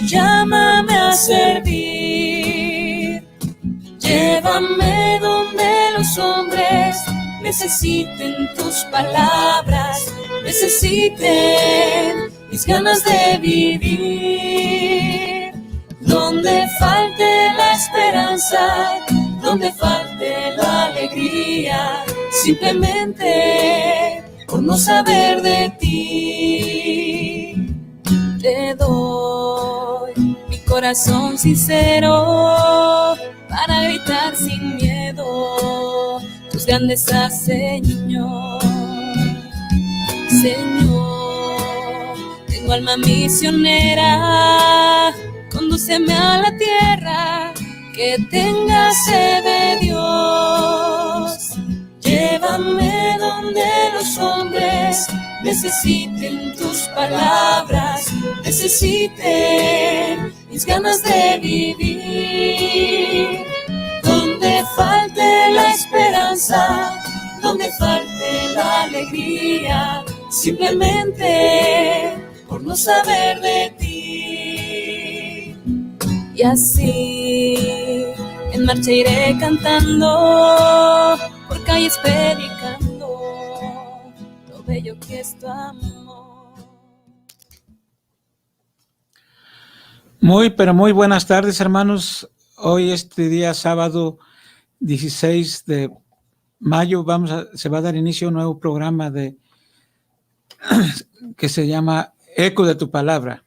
llámame a servir. Llévame donde los hombres necesiten tus palabras, necesiten mis ganas de vivir. Donde falte la esperanza, donde falte la alegría, simplemente por no saber de ti. Te doy mi corazón sincero para gritar sin miedo tus grandezas, Señor. Señor, tengo alma misionera, condúceme a la tierra que tenga sed de Dios. Llévame donde los hombres necesiten tus palabras, necesiten mis ganas de vivir. Donde falte la esperanza, donde falte la alegría, simplemente por no saber de ti. Y así en marcha iré cantando, por calles predicando lo bello que es tu amor. Muy, pero muy buenas tardes, hermanos. Hoy, este día sábado 16 de mayo, se va a dar inicio a un nuevo programa que se llama Eco de tu Palabra.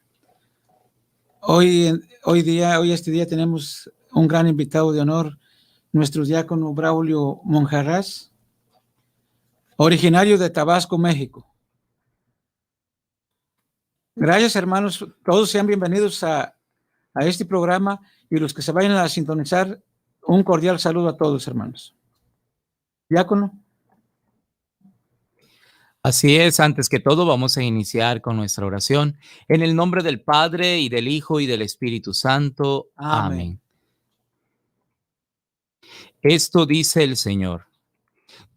Hoy este día tenemos un gran invitado de honor, nuestro diácono Braulio Monjarrás, originario de Tabasco, México. Gracias, hermanos. Todos sean bienvenidos a este programa, y los que se vayan a sintonizar, un cordial saludo a todos, hermanos. Diácono. Así es, antes que todo vamos a iniciar con nuestra oración. En el nombre del Padre, y del Hijo, y del Espíritu Santo. Amén. Esto dice el Señor: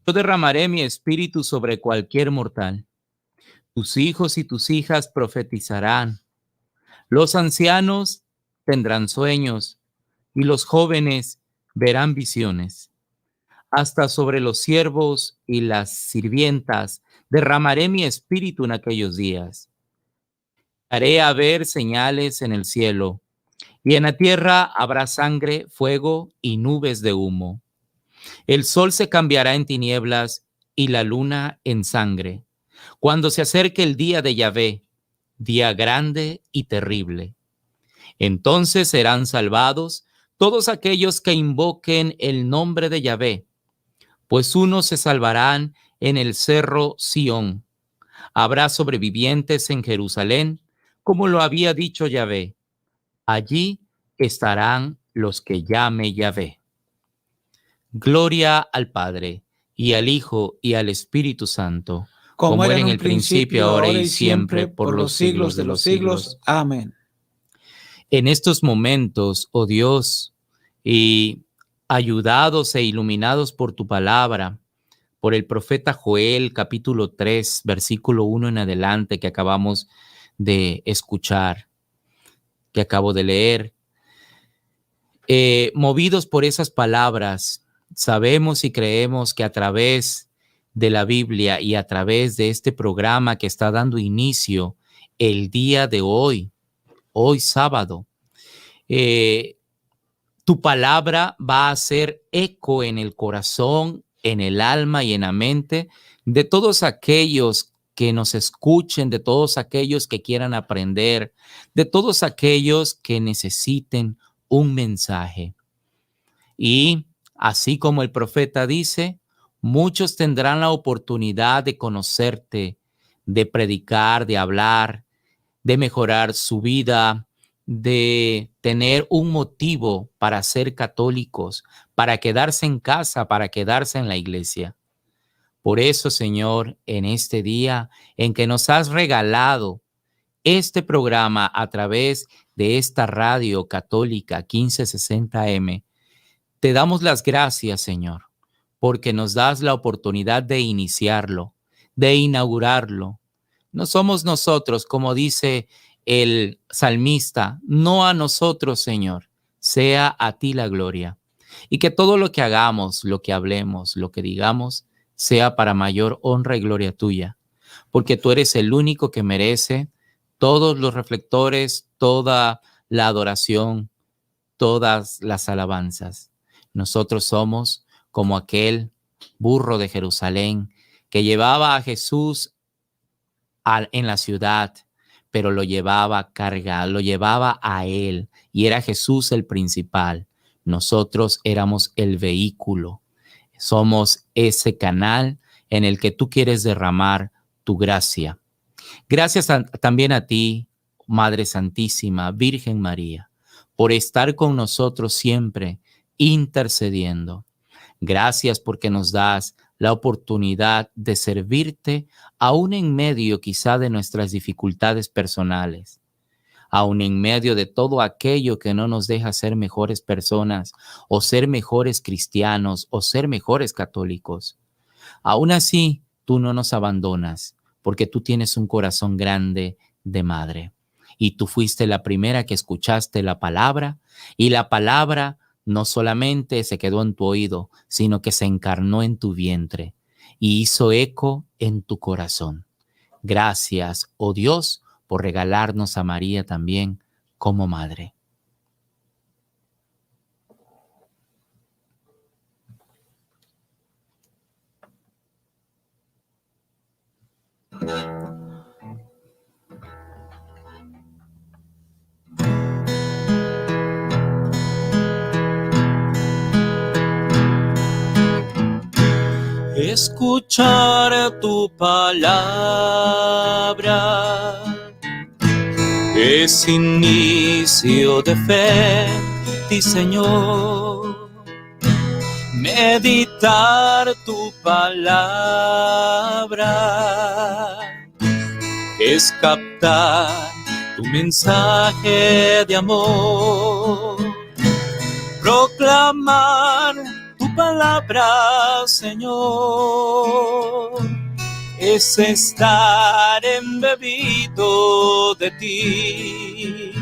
yo derramaré mi espíritu sobre cualquier mortal. Tus hijos y tus hijas profetizarán. Los ancianos tendrán sueños, y los jóvenes verán visiones. Hasta sobre los siervos y las sirvientas derramaré mi espíritu en aquellos días. Haré haber señales en el cielo, y en la tierra habrá sangre, fuego y nubes de humo. El sol se cambiará en tinieblas y la luna en sangre, cuando se acerque el día de Yahvé, día grande y terrible. Entonces serán salvados todos aquellos que invoquen el nombre de Yahvé, pues unos se salvarán en el cerro Sión. Habrá sobrevivientes en Jerusalén, como lo había dicho Yahvé. Allí estarán los que llame Yahvé. Gloria al Padre, y al Hijo, y al Espíritu Santo, como era en el principio, ahora y siempre, por los siglos de los siglos. Amén. En estos momentos, oh Dios, y ayudados e iluminados por tu palabra, por el profeta Joel, capítulo 3, versículo 1 en adelante, que acabamos de escuchar, que acabo de leer, movidos por esas palabras, sabemos y creemos que a través de la Biblia y a través de este programa que está dando inicio el día de hoy sábado, tu palabra va a hacer eco en el corazón, en el alma y en la mente de todos aquellos que nos escuchen, de todos aquellos que quieran aprender, de todos aquellos que necesiten un mensaje. Y así como el profeta dice, muchos tendrán la oportunidad de conocerte, de predicar, de hablar, de mejorar su vida, de tener un motivo para ser católicos, para quedarse en casa, para quedarse en la iglesia. Por eso, Señor, en este día en que nos has regalado este programa a través de esta radio católica 1560M, te damos las gracias, Señor, porque nos das la oportunidad de iniciarlo, de inaugurarlo. No somos nosotros, como dice el salmista, no a nosotros, Señor, sea a ti la gloria. Y que todo lo que hagamos, lo que hablemos, lo que digamos, sea para mayor honra y gloria tuya, porque tú eres el único que merece todos los reflectores, toda la adoración, todas las alabanzas. Nosotros somos como aquel burro de Jerusalén que llevaba a Jesús en la ciudad, pero lo llevaba cargado, lo llevaba a él, y era Jesús el principal. Nosotros éramos el vehículo. Somos ese canal en el que tú quieres derramar tu gracia. Gracias también a ti, Madre Santísima, Virgen María, por estar con nosotros siempre, intercediendo. Gracias porque nos das la oportunidad de servirte aún en medio quizá de nuestras dificultades personales, aún en medio de todo aquello que no nos deja ser mejores personas o ser mejores cristianos o ser mejores católicos. Aún así, tú no nos abandonas porque tú tienes un corazón grande de madre. Y tú fuiste la primera que escuchaste la palabra, y la palabra no solamente se quedó en tu oído, sino que se encarnó en tu vientre y hizo eco en tu corazón. Gracias, oh Dios, por regalarnos a María también como madre. Escuchar tu palabra es inicio de fe, ti Señor. Meditar tu palabra es captar tu mensaje de amor. Proclamar tu palabra, Señor, es estar embebido de ti.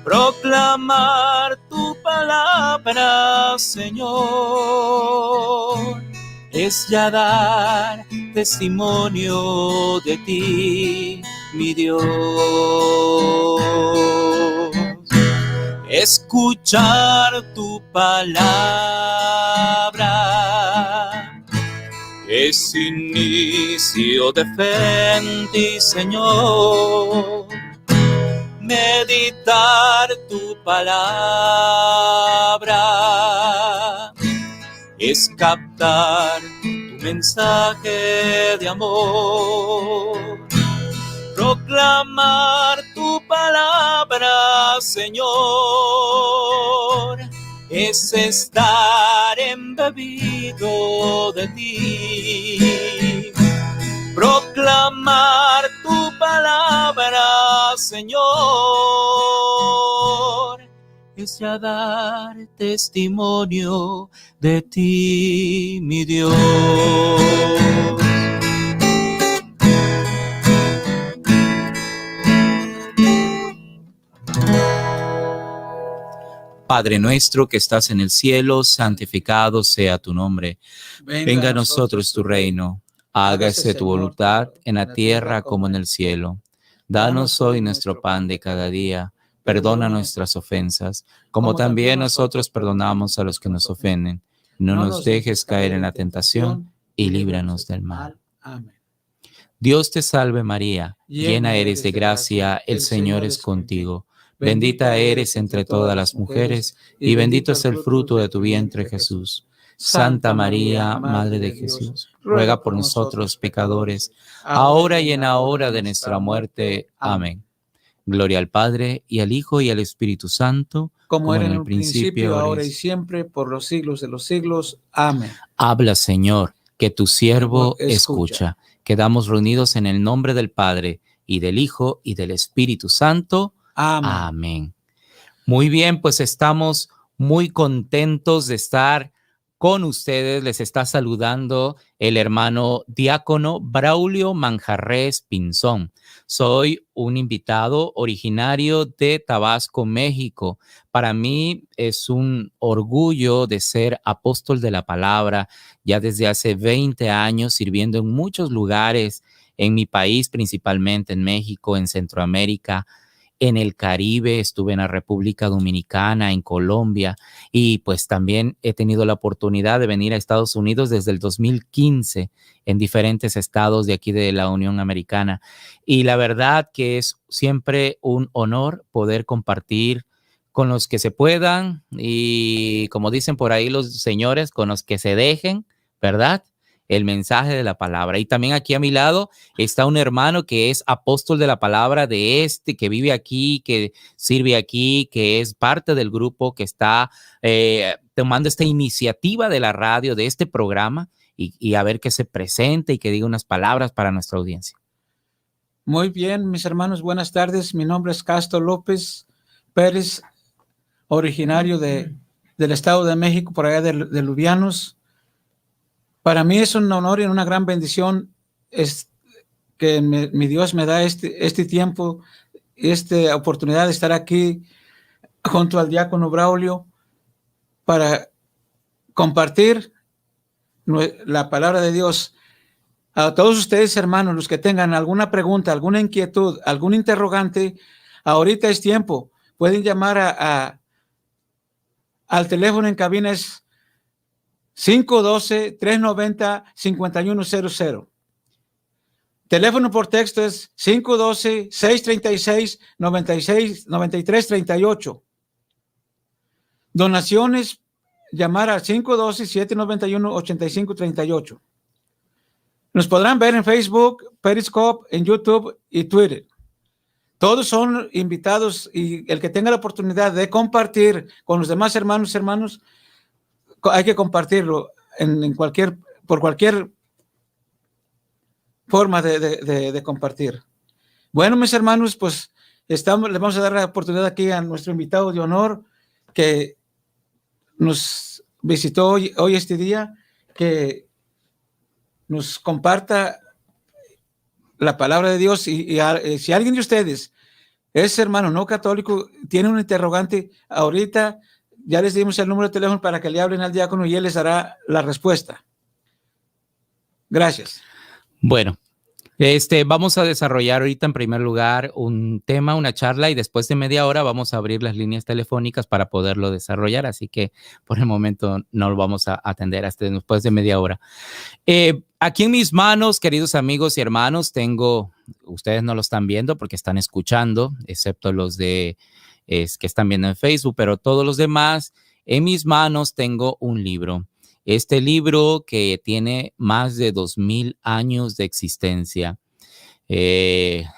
Proclamar tu palabra, Señor, es ya dar testimonio de ti, mi Dios. Escuchar tu palabra es inicio de fe en ti, Señor. Meditar tu palabra es captar tu mensaje de amor. Proclamar tu palabra, Señor, es estar embebido de ti. Proclamar tu palabra, Señor, es ya dar testimonio de ti, mi Dios. Padre nuestro que estás en el cielo, santificado sea tu nombre. Venga a nosotros tu reino. Hágase tu voluntad en la tierra como en el cielo. Danos hoy nuestro pan de cada día. Perdona nuestras ofensas, como también nosotros perdonamos a los que nos ofenden. No nos dejes caer en la tentación y líbranos del mal. Amén. Dios te salve María, llena eres de gracia, el Señor es contigo. Bendita eres entre todas las mujeres, y bendito es el fruto de tu vientre, Jesús. Santa María, Madre de Jesús, ruega por nosotros pecadores, ahora y en la hora de nuestra muerte. Amén. Gloria al Padre, y al Hijo, y al Espíritu Santo, Como era en el principio, ahora y siempre, por los siglos de los siglos. Amén. Habla, Señor, que tu siervo escucha. Quedamos reunidos en el nombre del Padre, y del Hijo, y del Espíritu Santo. Amén. Amén. Muy bien, pues estamos muy contentos de estar con ustedes les está saludando el hermano diácono Braulio Manjarres Pinzón. Soy un invitado originario de Tabasco, México. Para mí es un orgullo de ser apóstol de la palabra ya desde hace 20 años, sirviendo en muchos lugares en mi país, principalmente en México, en Centroamérica, en el Caribe, estuve en la República Dominicana, en Colombia, y pues también he tenido la oportunidad de venir a Estados Unidos desde el 2015 en diferentes estados de aquí de la Unión Americana. Y la verdad que es siempre un honor poder compartir con los que se puedan y, como dicen por ahí los señores, con los que se dejen, ¿verdad?, el mensaje de la palabra. Y también aquí a mi lado está un hermano que es apóstol de la palabra que vive aquí, que sirve aquí, que es parte del grupo que está tomando esta iniciativa de la radio, de este programa, y a ver que se presente y que diga unas palabras para nuestra audiencia. Muy bien, mis hermanos, buenas tardes. Mi nombre es Castro López Pérez, originario del Estado de México, por allá de Lubianos. Para mí es un honor y una gran bendición que mi Dios me da este tiempo, esta oportunidad de estar aquí junto al diácono Braulio para compartir la palabra de Dios. A todos ustedes, hermanos, los que tengan alguna pregunta, alguna inquietud, algún interrogante, ahorita es tiempo. Pueden llamar al teléfono en cabina, es 512-390-5100. Teléfono por texto es 512-636-9338. Donaciones, llamar al 512-791-8538. Nos podrán ver en Facebook, Periscope, en YouTube y Twitter. Todos son invitados, y el que tenga la oportunidad de compartir con los demás hermanos, hay que compartirlo por cualquier forma de compartir. Bueno, mis hermanos, pues le vamos a dar la oportunidad aquí a nuestro invitado de honor que nos visitó hoy este día, que nos comparta la palabra de Dios. Y si alguien de ustedes es hermano no católico, tiene un interrogante, ahorita ya les dimos el número de teléfono para que le hablen al diácono y él les dará la respuesta. Gracias. Bueno, vamos a desarrollar ahorita en primer lugar un tema, una charla, y después de media hora vamos a abrir las líneas telefónicas para poderlo desarrollar, así que por el momento no lo vamos a atender hasta después de media hora. Aquí en mis manos, queridos amigos y hermanos, ustedes no lo están viendo porque están escuchando, excepto los que están viendo en Facebook, pero todos los demás, en mis manos tengo un libro. Este libro que tiene más de 2000 años de existencia. Este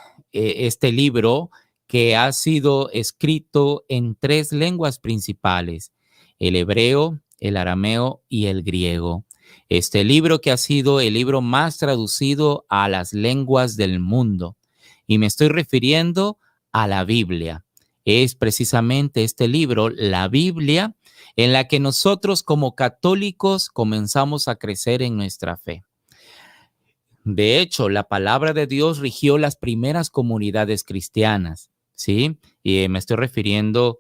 libro que ha sido escrito en 3 lenguas principales: el hebreo, el arameo y el griego. Este libro que ha sido el libro más traducido a las lenguas del mundo. Y me estoy refiriendo a la Biblia. Es precisamente este libro, la Biblia, en la que nosotros como católicos comenzamos a crecer en nuestra fe. De hecho, la palabra de Dios rigió las primeras comunidades cristianas, ¿sí? Y me estoy refiriendo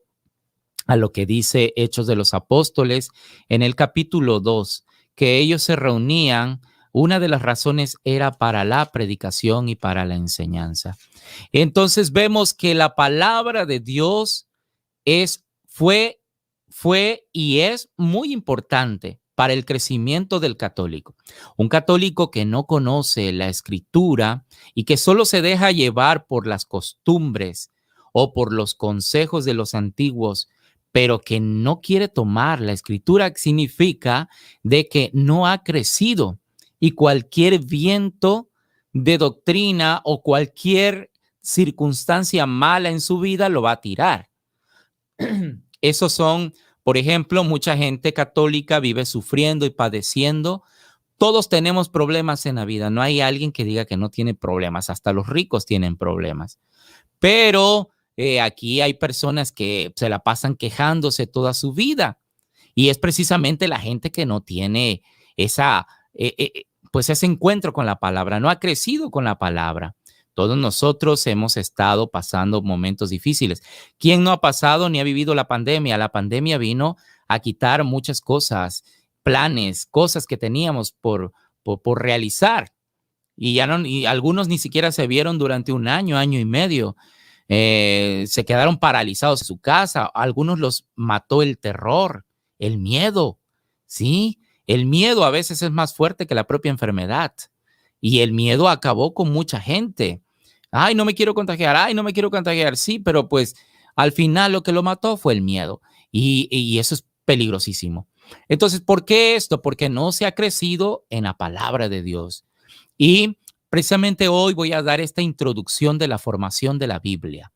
a lo que dice Hechos de los Apóstoles en el capítulo 2, que ellos se reunían. Una de las razones era para la predicación y para la enseñanza. Entonces vemos que la palabra de Dios fue y es muy importante para el crecimiento del católico. Un católico que no conoce la Escritura y que solo se deja llevar por las costumbres o por los consejos de los antiguos, pero que no quiere tomar la Escritura, significa de que no ha crecido, y cualquier viento de doctrina o cualquier circunstancia mala en su vida lo va a tirar. Esos son, por ejemplo, mucha gente católica vive sufriendo y padeciendo. Todos tenemos problemas en la vida. No hay alguien que diga que no tiene problemas. Hasta los ricos tienen problemas. Pero aquí hay personas que se la pasan quejándose toda su vida. Y es precisamente la gente que no tiene pues ese encuentro con la palabra, no ha crecido con la palabra. Todos nosotros hemos estado pasando momentos difíciles. ¿Quién no ha pasado ni ha vivido la pandemia? La pandemia vino a quitar muchas cosas, planes, cosas que teníamos por realizar. Y algunos ni siquiera se vieron durante un año, año y medio. Se quedaron paralizados en su casa. A algunos los mató el terror, el miedo. ¿Sí? El miedo a veces es más fuerte que la propia enfermedad. Y el miedo acabó con mucha gente. Ay, no me quiero contagiar. Ay, no me quiero contagiar. Sí, pero pues al final lo que lo mató fue el miedo. Y eso es peligrosísimo. Entonces, ¿por qué esto? Porque no se ha crecido en la palabra de Dios. Y precisamente hoy voy a dar esta introducción de la formación de la Biblia.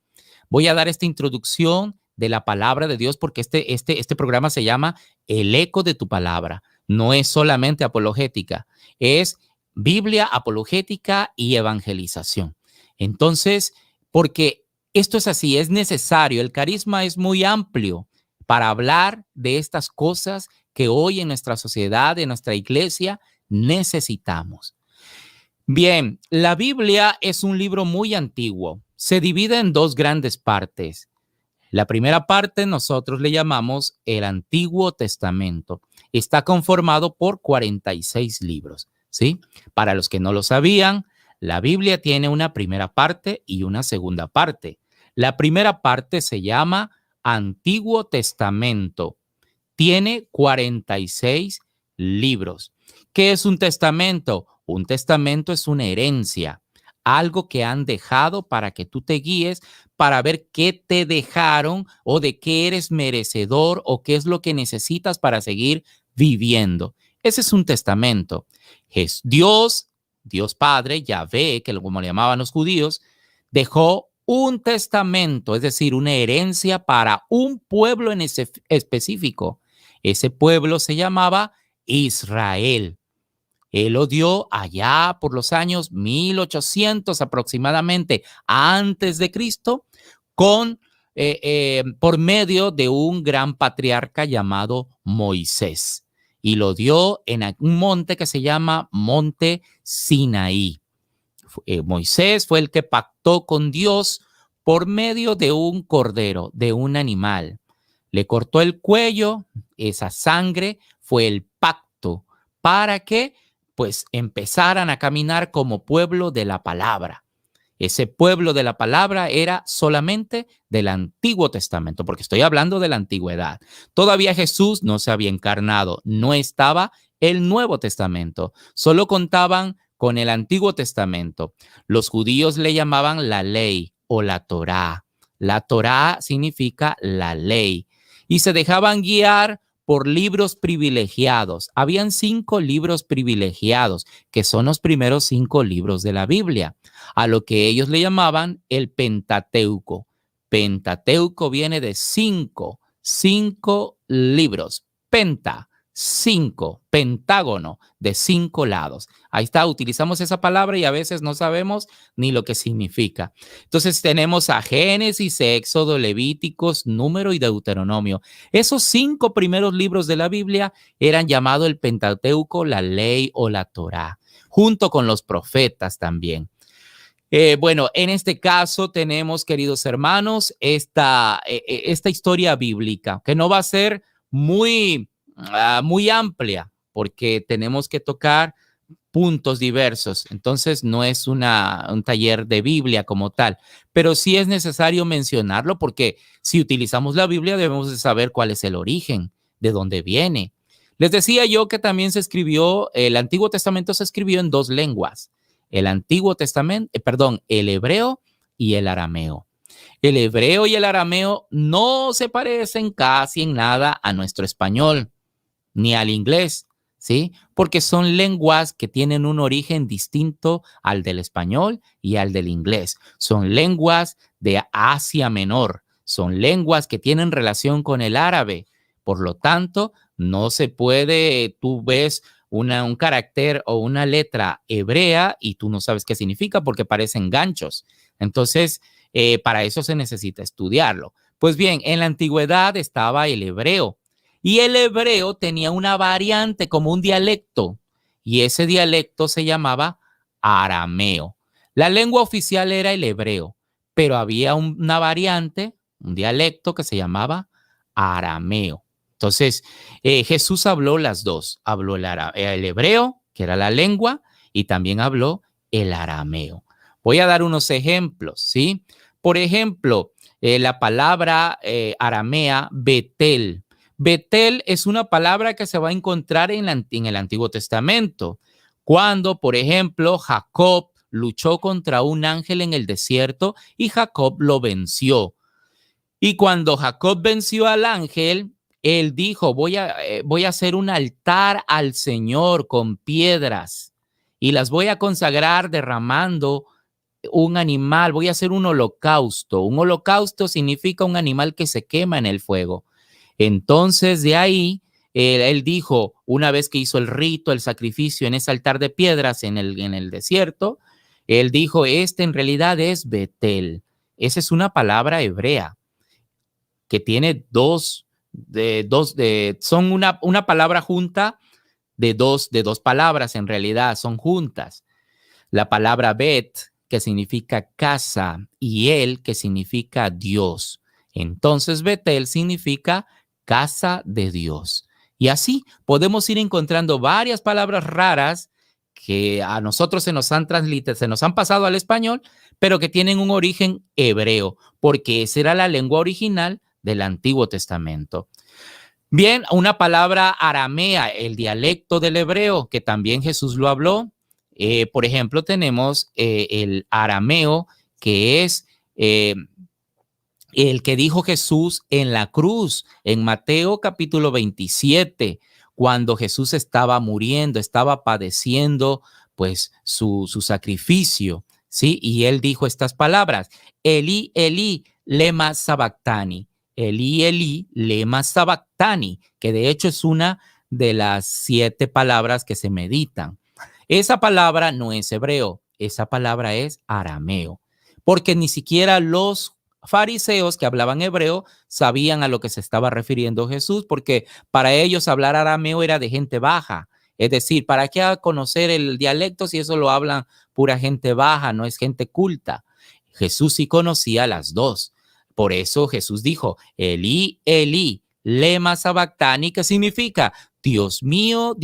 Voy a dar esta introducción de la palabra de Dios porque este programa se llama El eco de tu palabra. No es solamente apologética, es Biblia, apologética y evangelización. Entonces, porque esto es así, es necesario. El carisma es muy amplio para hablar de estas cosas que hoy en nuestra sociedad, en nuestra iglesia, necesitamos. Bien, la Biblia es un libro muy antiguo. Se divide en dos grandes partes. La primera parte nosotros le llamamos el Antiguo Testamento. Está conformado por 46 libros, ¿sí? Para los que no lo sabían, la Biblia tiene una primera parte y una segunda parte. La primera parte se llama Antiguo Testamento. Tiene 46 libros. ¿Qué es un testamento? Un testamento es una herencia, algo que han dejado para que tú te guíes para ver qué te dejaron o de qué eres merecedor o qué es lo que necesitas para seguir viviendo. Ese es un testamento. Es Dios Padre, Yahvé, que como le llamaban los judíos, dejó un testamento, es decir, una herencia para un pueblo en ese específico. Ese pueblo se llamaba Israel. Él lo dio allá por los años 1800 aproximadamente antes de Cristo por medio de un gran patriarca llamado Moisés. Y lo dio en un monte que se llama Monte Sinaí. Moisés fue el que pactó con Dios por medio de un cordero, de un animal. Le cortó el cuello, esa sangre fue el pacto para que pues empezaran a caminar como pueblo de la palabra. Ese pueblo de la palabra era solamente del Antiguo Testamento, porque estoy hablando de la antigüedad. Todavía Jesús no se había encarnado, no estaba el Nuevo Testamento, solo contaban con el Antiguo Testamento. Los judíos le llamaban la ley o la Torá. La Torá significa la ley y se dejaban guiar por libros privilegiados. Habían 5 libros privilegiados, que son los primeros 5 libros de la Biblia, a lo que ellos le llamaban el Pentateuco. Pentateuco viene de 5 libros. Penta, 5, pentágono, de 5 lados. Ahí está, utilizamos esa palabra y a veces no sabemos ni lo que significa. Entonces tenemos a Génesis, Éxodo, Levíticos, Número y Deuteronomio. Esos 5 primeros libros de la Biblia eran llamados el Pentateuco, la ley o la Torá, junto con los profetas también. Bueno, en este caso tenemos, queridos hermanos, esta historia bíblica, que no va a ser muy amplia, porque tenemos que tocar puntos diversos. Entonces no es un taller de Biblia como tal, pero sí es necesario mencionarlo porque si utilizamos la Biblia debemos de saber cuál es el origen, de dónde viene. Les decía yo que también el Antiguo Testamento se escribió en 2 lenguas. El hebreo y el arameo. El hebreo y el arameo no se parecen casi en nada a nuestro español ni al inglés, ¿sí? Porque son lenguas que tienen un origen distinto al del español y al del inglés. Son lenguas de Asia Menor, son lenguas que tienen relación con el árabe. Por lo tanto, no se puede, tú ves un carácter o una letra hebrea y tú no sabes qué significa porque parecen ganchos. Entonces, para eso se necesita estudiarlo. Pues bien, en la antigüedad estaba el hebreo. Y el hebreo tenía una variante como un dialecto, y ese dialecto se llamaba arameo. La lengua oficial era el hebreo, pero había una variante, un dialecto que se llamaba arameo. Entonces, Jesús habló las dos. Habló el hebreo, que era la lengua, y también habló el arameo. Voy a dar unos ejemplos, ¿sí? Por ejemplo, la palabra aramea, Betel. Betel es una palabra que se va a encontrar en el Antiguo Testamento. Cuando, por ejemplo, Jacob luchó contra un ángel en el desierto y Jacob lo venció. Y cuando Jacob venció al ángel, él dijo, voy a hacer un altar al Señor con piedras y las voy a consagrar derramando un animal, voy a hacer un holocausto. Un holocausto significa un animal que se quema en el fuego. Entonces de ahí, él dijo, una vez que hizo el rito, el sacrificio en ese altar de piedras en el desierto, él dijo, en realidad es Betel. Esa es una palabra hebrea que tiene son una palabra junta de dos palabras, en realidad son juntas. La palabra Bet, que significa casa, y El, que significa Dios. Entonces Betel significa casa de Dios. Y así podemos ir encontrando varias palabras raras que a nosotros se nos han pasado al español, pero que tienen un origen hebreo, porque esa era la lengua original del Antiguo Testamento. Bien, una palabra aramea, el dialecto del hebreo, que también Jesús lo habló. Por ejemplo, tenemos el arameo, que es el que dijo Jesús en la cruz, en Mateo capítulo 27, cuando Jesús estaba muriendo, estaba padeciendo pues su sacrificio, ¿sí? Y él dijo estas palabras, Elí, Elí, lema sabactani, Elí, Elí, lema sabactani, que de hecho es una de las 7 palabras que se meditan. Esa palabra no es hebreo, esa palabra es arameo, porque ni siquiera los fariseos que hablaban hebreo sabían a lo que se estaba refiriendo Jesús, porque para ellos hablar arameo era de gente baja. Es decir, ¿para qué conocer el dialecto si eso lo hablan pura gente baja, no es gente culta? Jesús sí conocía las dos. Por eso Jesús dijo, Elí, Elí, lema sabactani, que significa, Dios mío,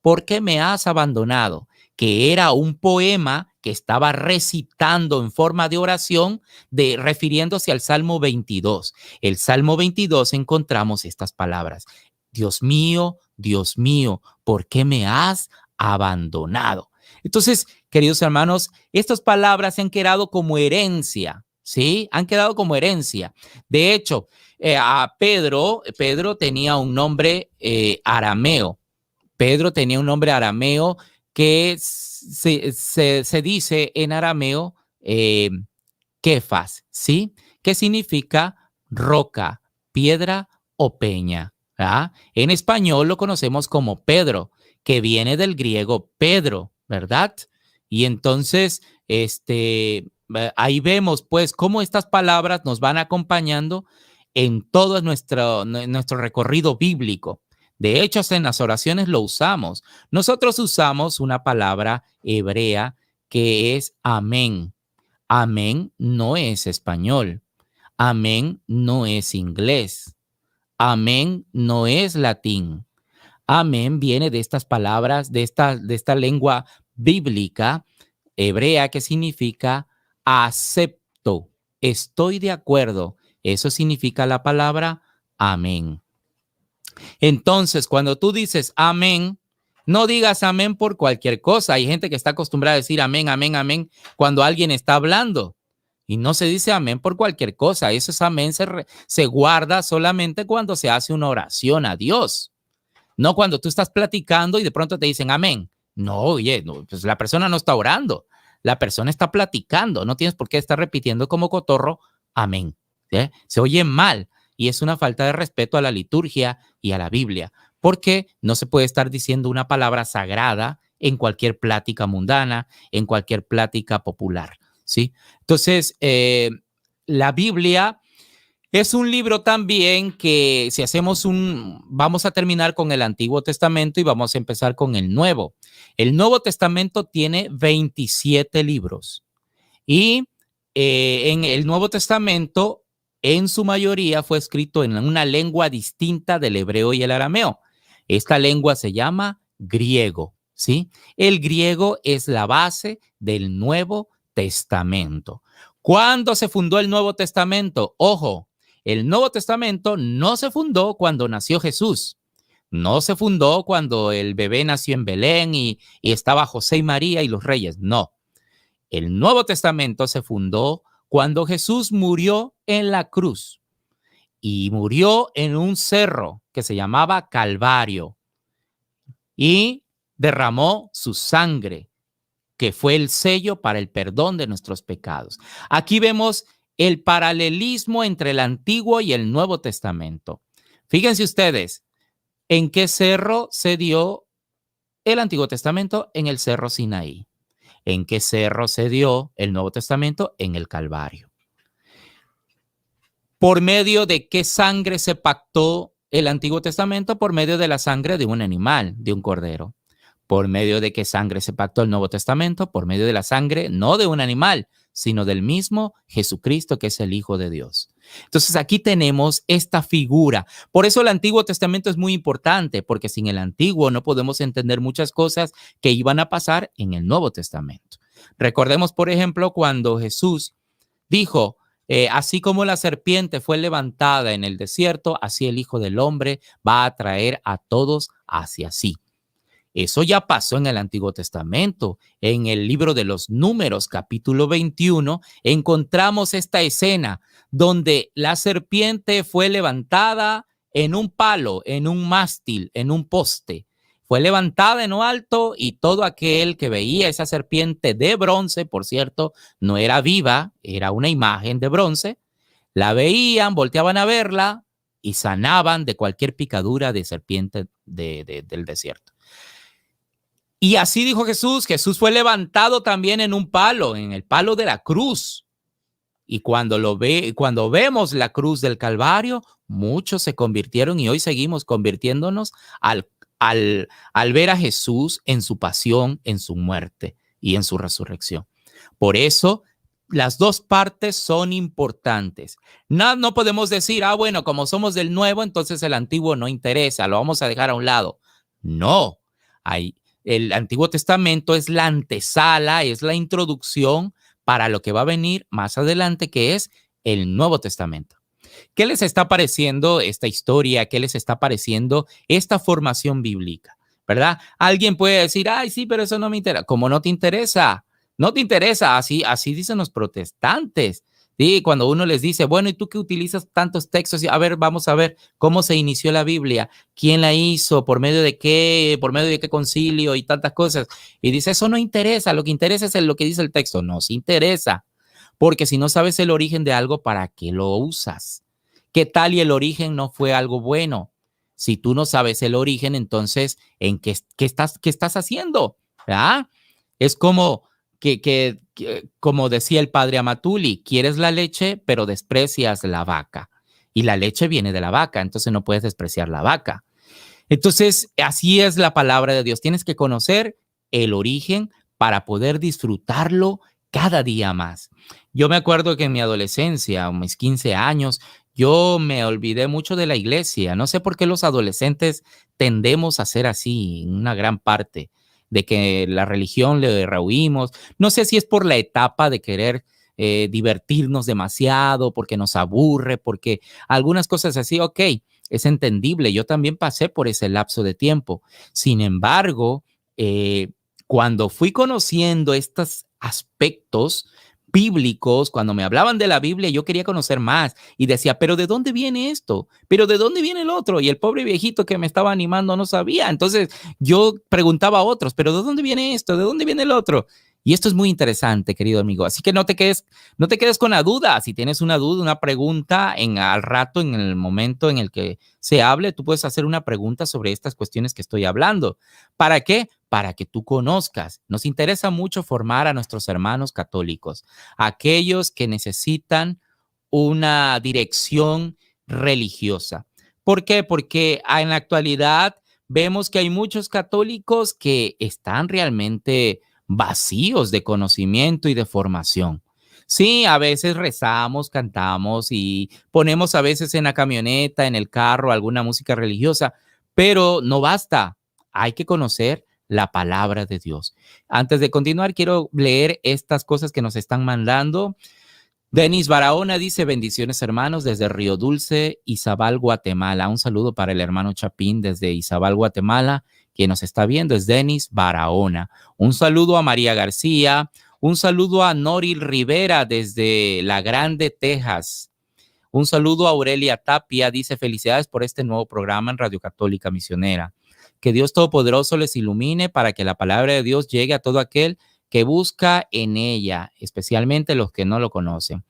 ¿por qué me has abandonado? Que era un poema que estaba recitando en forma de oración, refiriéndose al Salmo 22. El Salmo 22 encontramos estas palabras. Dios mío, ¿por qué me has abandonado? Entonces, queridos hermanos, estas palabras se han quedado como herencia, ¿sí? Han quedado como herencia. De hecho, a Pedro tenía un nombre arameo. Pedro tenía un nombre arameo que se dice en arameo Kefas, ¿sí? Que significa roca, piedra o peña. ¿Verdad? En español lo conocemos como Pedro, que viene del griego Pedro, ¿verdad? Y entonces, ahí vemos pues cómo estas palabras nos van acompañando en todo nuestro recorrido bíblico. De hecho, en las oraciones lo usamos. Nosotros usamos una palabra hebrea que es amén. Amén no es español. Amén no es inglés. Amén no es latín. Amén viene de estas palabras, de esta lengua bíblica hebrea que significa acepto, estoy de acuerdo. Eso significa la palabra amén. Entonces, cuando tú dices amén, no digas amén por cualquier cosa. Hay gente que está acostumbrada a decir amén, amén, amén cuando alguien está hablando. Y no se dice amén por cualquier cosa. Eso es amén, se guarda solamente cuando se hace una oración a Dios. No cuando tú estás platicando y de pronto te dicen amén. No, oye, no, pues la persona no está orando. La persona está platicando. No tienes por qué estar repitiendo como cotorro amén. ¿Sí? Se oye mal y es una falta de respeto a la liturgia y a la Biblia, porque no se puede estar diciendo una palabra sagrada en cualquier plática mundana, en cualquier plática popular. ¿Sí? Entonces, la Biblia Es un libro también que si vamos a terminar con el Antiguo Testamento y vamos a empezar con el Nuevo. El Nuevo Testamento tiene 27 libros y en el Nuevo Testamento, en su mayoría, fue escrito en una lengua distinta del hebreo y el arameo. Esta lengua se llama griego, ¿sí? El griego es la base del Nuevo Testamento. ¿Cuándo se fundó el Nuevo Testamento? Ojo, el Nuevo Testamento no se fundó cuando nació Jesús. No se fundó cuando el bebé nació en Belén y estaba José y María y los reyes. No. El Nuevo Testamento se fundó cuando Jesús murió en la cruz y murió en un cerro que se llamaba Calvario y derramó su sangre, que fue el sello para el perdón de nuestros pecados. Aquí vemos el paralelismo entre el Antiguo y el Nuevo Testamento. Fíjense ustedes, ¿en qué cerro se dio el Antiguo Testamento? En el Cerro Sinaí. ¿En qué cerro se dio el Nuevo Testamento? En el Calvario. ¿Por medio de qué sangre se pactó el Antiguo Testamento? Por medio de la sangre de un animal, de un cordero. ¿Por medio de qué sangre se pactó el Nuevo Testamento? Por medio de la sangre, no de un animal, sino del mismo Jesucristo, que es el Hijo de Dios. Entonces aquí tenemos esta figura. Por eso el Antiguo Testamento es muy importante, porque sin el Antiguo no podemos entender muchas cosas que iban a pasar en el Nuevo Testamento. Recordemos, por ejemplo, cuando Jesús dijo, así como la serpiente fue levantada en el desierto, así el Hijo del Hombre va a traer a todos hacia sí. Eso ya pasó en el Antiguo Testamento. En el libro de los Números, capítulo 21, encontramos esta escena donde la serpiente fue levantada en un palo, en un mástil, en un poste. Fue levantada en lo alto y todo aquel que veía esa serpiente de bronce, por cierto, no era viva, era una imagen de bronce, la veían, volteaban a verla y sanaban de cualquier picadura de serpiente del desierto. Y así dijo Jesús. Jesús fue levantado también en un palo, en el palo de la cruz. Y cuando vemos la cruz del Calvario, muchos se convirtieron y hoy seguimos convirtiéndonos al ver a Jesús en su pasión, en su muerte y en su resurrección. Por eso, las dos partes son importantes. No podemos decir, bueno, como somos del nuevo, entonces el antiguo no interesa, lo vamos a dejar a un lado. No, el Antiguo Testamento es la antesala, es la introducción para lo que va a venir más adelante, que es el Nuevo Testamento. ¿Qué les está pareciendo esta historia? ¿Qué les está pareciendo esta formación bíblica? ¿Verdad? Alguien puede decir, ay, sí, pero eso no me interesa. ¿Cómo no te interesa? No te interesa, así dicen los protestantes. Sí, cuando uno les dice, bueno, ¿y tú qué utilizas tantos textos? A ver, vamos a ver cómo se inició la Biblia, quién la hizo, por medio de qué concilio y tantas cosas. Y dice, eso no interesa, lo que interesa es lo que dice el texto. No, sí interesa, porque si no sabes el origen de algo, ¿para qué lo usas? ¿Qué tal y el origen no fue algo bueno? Si tú no sabes el origen, entonces, ¿en qué estás haciendo? ¿Verdad? Es como como decía el padre Amatuli, quieres la leche, pero desprecias la vaca. Y la leche viene de la vaca, entonces no puedes despreciar la vaca. Entonces, así es la palabra de Dios. Tienes que conocer el origen para poder disfrutarlo cada día más. Yo me acuerdo que en mi adolescencia, a mis 15 años, yo me olvidé mucho de la iglesia. No sé por qué los adolescentes tendemos a ser así, en una gran parte, de que la religión le rehuimos. No sé si es por la etapa de querer divertirnos demasiado, porque nos aburre, porque algunas cosas así, ok, es entendible. Yo también pasé por ese lapso de tiempo. Sin embargo, cuando fui conociendo estos aspectos bíblicos, cuando me hablaban de la Biblia, yo quería conocer más y decía, pero ¿de dónde viene esto? ¿Pero de dónde viene el otro? Y el pobre viejito que me estaba animando no sabía. Entonces yo preguntaba a otros, pero ¿de dónde viene esto? ¿De dónde viene el otro? Y esto es muy interesante, querido amigo. Así que no te quedes con la duda. Si tienes una duda, una pregunta, al rato, en el momento en el que se hable, tú puedes hacer una pregunta sobre estas cuestiones que estoy hablando. ¿Para qué? Para que tú conozcas. Nos interesa mucho formar a nuestros hermanos católicos, aquellos que necesitan una dirección religiosa. ¿Por qué? Porque en la actualidad vemos que hay muchos católicos que están realmente vacíos de conocimiento y de formación. Sí, a veces rezamos, cantamos y ponemos a veces en la camioneta, en el carro, alguna música religiosa, pero no basta. Hay que conocer la palabra de Dios. Antes de continuar, quiero leer estas cosas que nos están mandando. Denis Barahona dice: bendiciones, hermanos, desde Río Dulce, Izabal, Guatemala. Un saludo para el hermano Chapín desde Izabal, Guatemala. Quien nos está viendo es Denis Barahona. Un saludo a María García. Un saludo a Noril Rivera desde La Grande, Texas. Un saludo a Aurelia Tapia. Dice: felicidades por este nuevo programa en Radio Católica Misionera. Que Dios Todopoderoso les ilumine para que la palabra de Dios llegue a todo aquel que busca en ella, especialmente los que no lo conocen.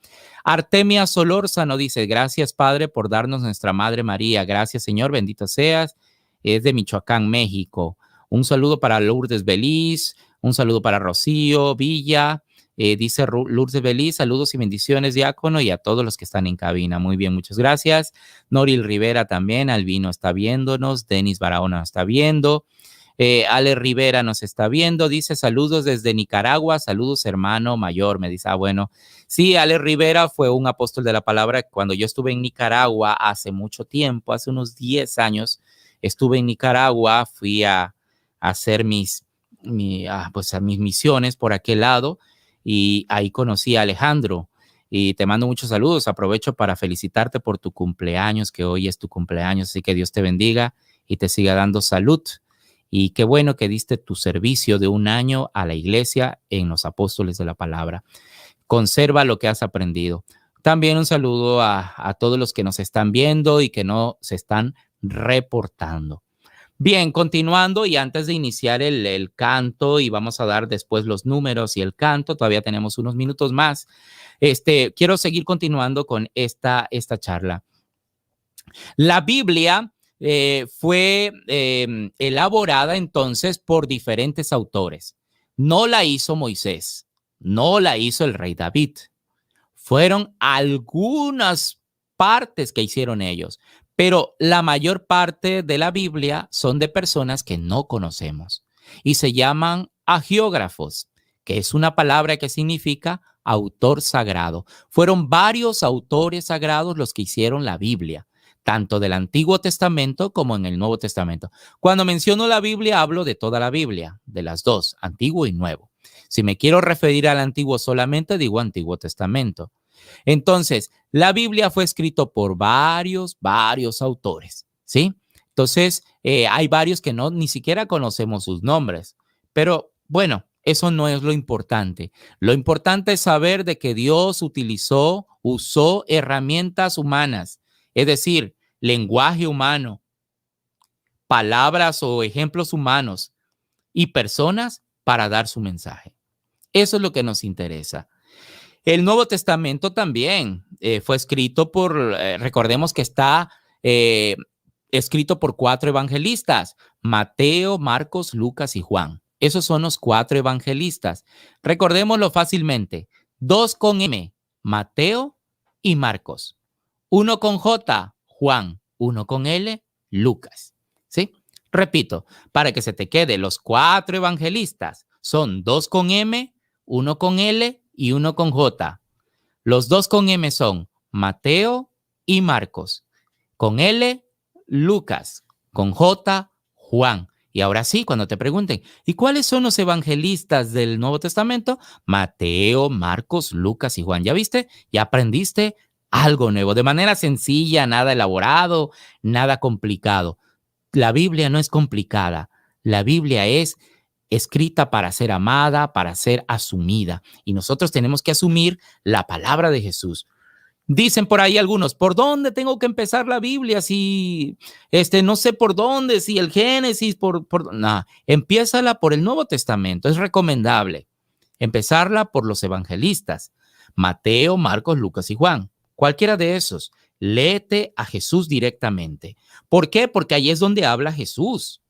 Artemia Solórzano dice: gracias, Padre, por darnos nuestra Madre María. Gracias, Señor, bendito seas. Es de Michoacán, México. Un saludo para Lourdes Beliz, un saludo para Rocío Villa. Dice Lourdes Beliz: saludos y bendiciones, diácono, y a todos los que están en cabina. Muy bien, muchas gracias. Noril Rivera también, Albino está viéndonos, Denis Barahona está viendo. Ale Rivera nos está viendo, dice: saludos desde Nicaragua, saludos hermano mayor. Me dice, bueno, sí, Ale Rivera fue un apóstol de la palabra. Cuando yo estuve en Nicaragua hace mucho tiempo, hace unos 10 años, estuve en Nicaragua, fui a hacer mis misiones por aquel lado y ahí conocí a Alejandro. Y te mando muchos saludos, aprovecho para felicitarte por tu cumpleaños, que hoy es tu cumpleaños, así que Dios te bendiga y te siga dando salud. Y qué bueno que diste tu servicio de 1 año a la iglesia en los apóstoles de la palabra. Conserva lo que has aprendido. También un saludo a todos los que nos están viendo y que no se están reportando. Bien, continuando, y antes de iniciar el canto, y vamos a dar después los números y el canto, todavía tenemos unos minutos más. Quiero seguir continuando con esta charla. La Biblia fue elaborada entonces por diferentes autores. No la hizo Moisés, no la hizo el rey David. Fueron algunas partes que hicieron ellos, pero la mayor parte de la Biblia son de personas que no conocemos y se llaman agiógrafos, que es una palabra que significa autor sagrado. Fueron varios autores sagrados los que hicieron la Biblia, tanto del Antiguo Testamento como en el Nuevo Testamento. Cuando menciono la Biblia, hablo de toda la Biblia, de las dos, Antiguo y Nuevo. Si me quiero referir al Antiguo solamente, digo Antiguo Testamento. Entonces, la Biblia fue escrita por varios autores, ¿sí? Entonces, hay varios que ni siquiera conocemos sus nombres, pero bueno, eso no es lo importante. Lo importante es saber de que Dios usó herramientas humanas, es decir, lenguaje humano, palabras o ejemplos humanos y personas para dar su mensaje. Eso es lo que nos interesa. El Nuevo Testamento también fue escrito recordemos que está escrito por 4 evangelistas: Mateo, Marcos, Lucas y Juan. Esos son los 4 evangelistas. Recordémoslo fácilmente: 2 con M, Mateo y Marcos. 1 con J, Juan. 1 con L, Lucas. ¿Sí? Repito, para que se te quede, los 4 evangelistas son 2 con M, 1 con L y 1 con J. Los 2 con M son Mateo y Marcos. Con L, Lucas. Con J, Juan. Y ahora sí, cuando te pregunten, ¿y cuáles son los evangelistas del Nuevo Testamento? Mateo, Marcos, Lucas y Juan. ¿Ya viste? Ya aprendiste algo nuevo, de manera sencilla, nada elaborado, nada complicado. La Biblia no es complicada. La Biblia es escrita para ser amada, para ser asumida. Y nosotros tenemos que asumir la palabra de Jesús. Dicen por ahí algunos: ¿por dónde tengo que empezar la Biblia? Si no sé por dónde, si el Génesis, no, empiézala por el Nuevo Testamento. Es recomendable empezarla por los evangelistas: Mateo, Marcos, Lucas y Juan. Cualquiera de esos. Léete a Jesús directamente. ¿Por qué? Porque ahí es donde habla Jesús.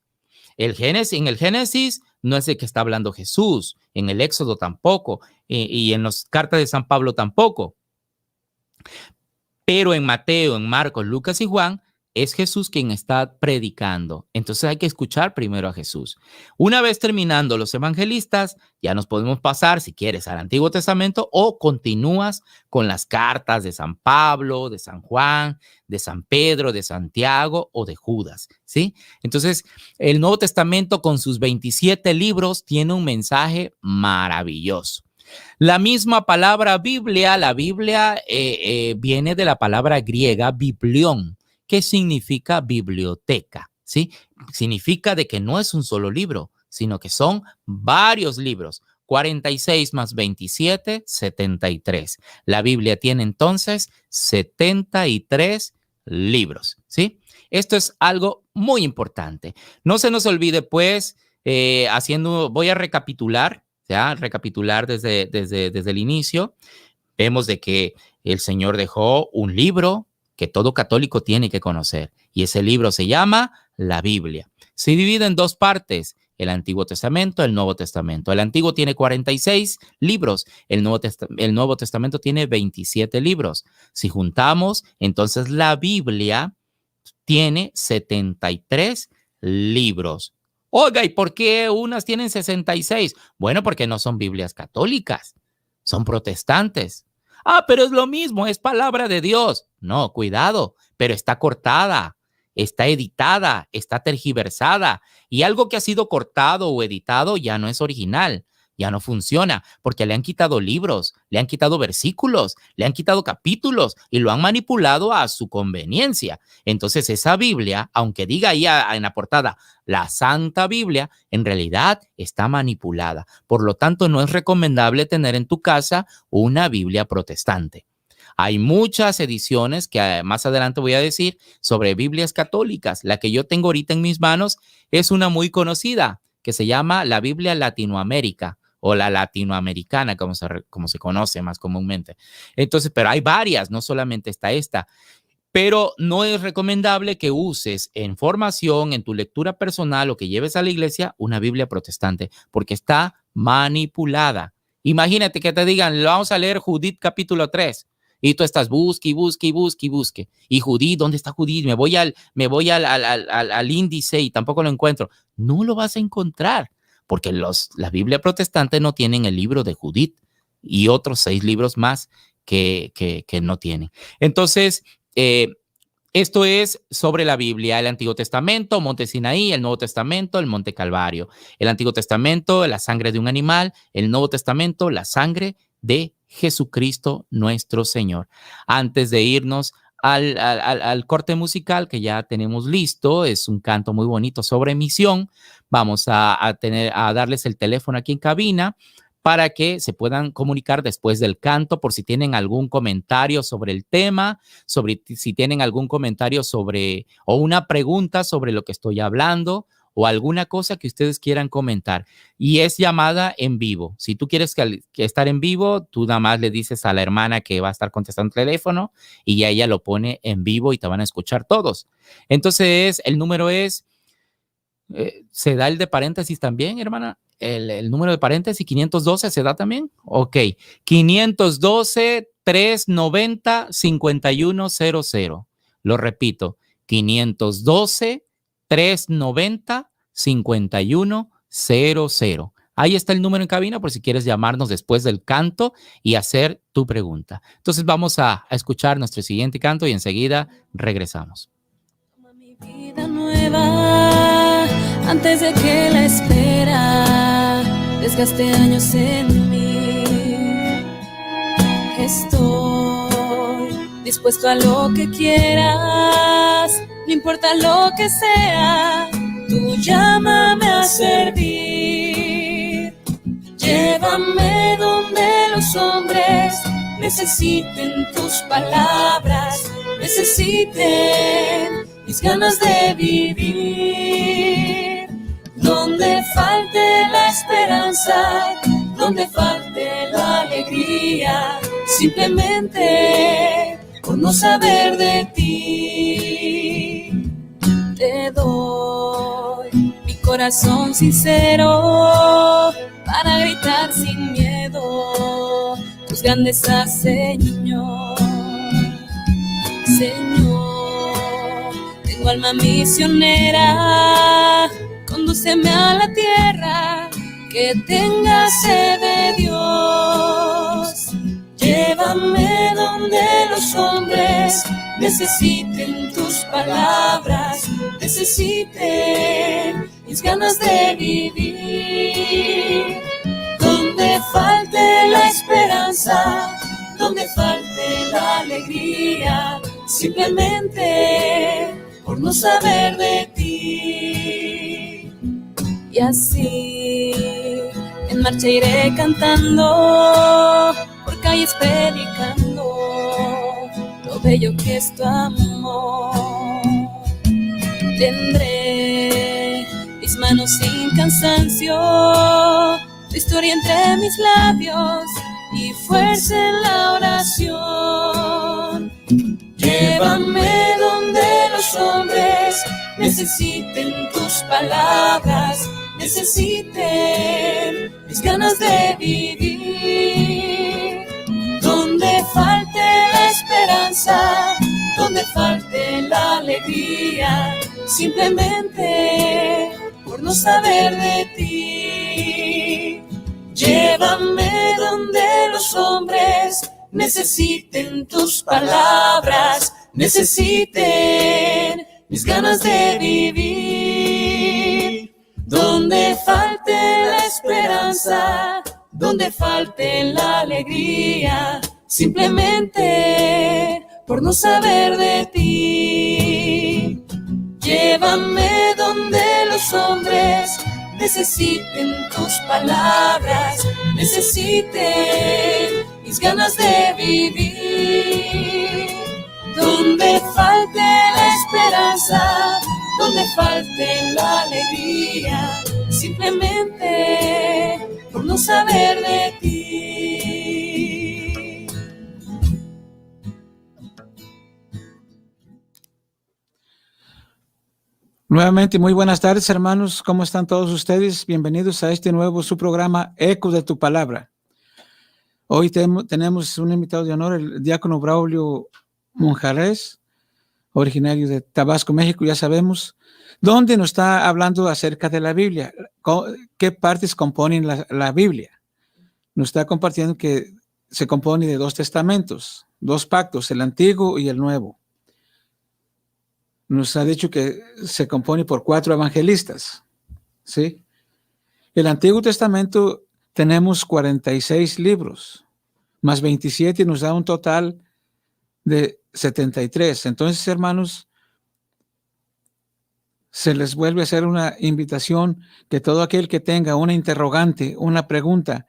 En el Génesis no es el que está hablando Jesús, en el Éxodo tampoco, y en las cartas de San Pablo tampoco. Pero en Mateo, en Marcos, Lucas y Juan, es Jesús quien está predicando. Entonces hay que escuchar primero a Jesús. Una vez terminando los evangelistas, ya nos podemos pasar, si quieres, al Antiguo Testamento o continúas con las cartas de San Pablo, de San Juan, de San Pedro, de Santiago o de Judas, ¿sí? Entonces, el Nuevo Testamento con sus 27 libros tiene un mensaje maravilloso. La misma palabra Biblia, la Biblia viene de la palabra griega biblión, que significa biblioteca, ¿sí? Significa de que no es un solo libro, sino que son varios libros. 46 más 27, 73. La Biblia tiene entonces 73 libros, ¿sí? Esto es algo muy importante. No se nos olvide, pues, voy a recapitular, ¿ya? Recapitular desde el inicio. Vemos de que el Señor dejó un libro que todo católico tiene que conocer, y ese libro se llama la Biblia. Se divide en dos partes, el Antiguo Testamento, el Nuevo Testamento. El Antiguo tiene 46 libros, el Nuevo Testamento tiene 27 libros. Si juntamos, entonces la Biblia tiene 73 libros. Oiga, ¿y por qué unas tienen 66? Bueno, porque no son Biblias católicas, son protestantes. Ah, pero es lo mismo, es palabra de Dios. No, cuidado, pero está cortada, está editada, está tergiversada, y algo que ha sido cortado o editado ya no es original, ya no funciona, porque le han quitado libros, le han quitado versículos, le han quitado capítulos y lo han manipulado a su conveniencia. Entonces esa Biblia, aunque diga ahí en la portada la Santa Biblia, en realidad está manipulada. Por lo tanto, no es recomendable tener en tu casa una Biblia protestante. Hay muchas ediciones que más adelante voy a decir sobre Biblias católicas. La que yo tengo ahorita en mis manos es una muy conocida que se llama la Biblia Latinoamérica o la latinoamericana, como se conoce más comúnmente. Entonces, pero hay varias, no solamente está esta. Pero no es recomendable que uses en formación, en tu lectura personal o que lleves a la iglesia una Biblia protestante, porque está manipulada. Imagínate que te digan, vamos a leer Judith capítulo 3. Y tú estás busque. Y Judith, ¿dónde está Judith? Me voy al índice y tampoco lo encuentro. No lo vas a encontrar, porque la Biblia protestante no tienen el libro de Judith y otros 6 libros más que no tienen. Entonces, esto es sobre la Biblia, el Antiguo Testamento, Monte Sinaí, el Nuevo Testamento, el Monte Calvario. El Antiguo Testamento, la sangre de un animal, el Nuevo Testamento, la sangre de Jesucristo nuestro Señor. Antes de irnos al corte musical que ya tenemos listo, es un canto muy bonito sobre misión. Vamos a darles el teléfono aquí en cabina para que se puedan comunicar después del canto por si tienen algún comentario sobre el tema, si tienen algún comentario o una pregunta sobre lo que estoy hablando o alguna cosa que ustedes quieran comentar. Y es llamada en vivo. Si tú quieres que estar en vivo, tú nada más le dices a la hermana que va a estar contestando el teléfono y ya ella lo pone en vivo y te van a escuchar todos. Entonces, el número es, ¿se da el de paréntesis también, hermana? El número de paréntesis, 512, ¿se da también? Ok, 512-390-5100. Lo repito, 512-390-5100. Ahí está el número en cabina por si quieres llamarnos después del canto y hacer tu pregunta. Entonces vamos a escuchar nuestro siguiente canto y enseguida regresamos. Toma mi vida nueva antes de que la espera desgaste años en mí. Estoy dispuesto a lo que quieras, no importa lo que sea, tú llámame a servir. Llévame donde los hombres necesiten tus palabras, necesiten mis ganas de vivir. Donde falte la esperanza, donde falte la alegría, simplemente por no saber de ti. Te doy mi corazón sincero para gritar sin miedo tus grandezas, Señor. Tengo alma misionera, condúceme a la tierra que tenga sed de Dios. Llévame donde los hombres necesiten tus palabras, necesiten mis ganas de vivir. Donde falte la esperanza, donde falte la alegría, simplemente por no saber de ti. Y así en marcha iré cantando, por calles predicando lo bello que es tu amor. Tendré mis manos sin cansancio, tu historia entre mis labios y fuerza en la oración. Llévame donde los hombres necesiten tus palabras, necesiten mis ganas de vivir. Donde falte la esperanza, donde falte la alegría, simplemente por no saber de ti. Llévame donde los hombres necesiten tus palabras, necesiten mis ganas de vivir. Donde falte la esperanza, donde falte la alegría, simplemente por no saber de ti. Llévame donde los hombres necesiten tus palabras, necesiten mis ganas de vivir. Donde falte la esperanza, donde falte la alegría, simplemente por no saber de ti. Nuevamente, muy buenas tardes, hermanos. ¿Cómo están todos ustedes? Bienvenidos a este nuevo su programa Eco de tu Palabra. Hoy tenemos un invitado de honor, el diácono Braulio Monjarés, originario de Tabasco, México, ya sabemos, donde nos está hablando acerca de la Biblia, qué partes componen la Biblia. Nos está compartiendo que se compone de 2 testamentos, 2 pactos, el Antiguo y el Nuevo. Nos ha dicho que se compone por 4 evangelistas, ¿sí? El Antiguo Testamento tenemos 46 libros, más 27 nos da un total de 73. Entonces, hermanos, se les vuelve a hacer una invitación que todo aquel que tenga una interrogante, una pregunta,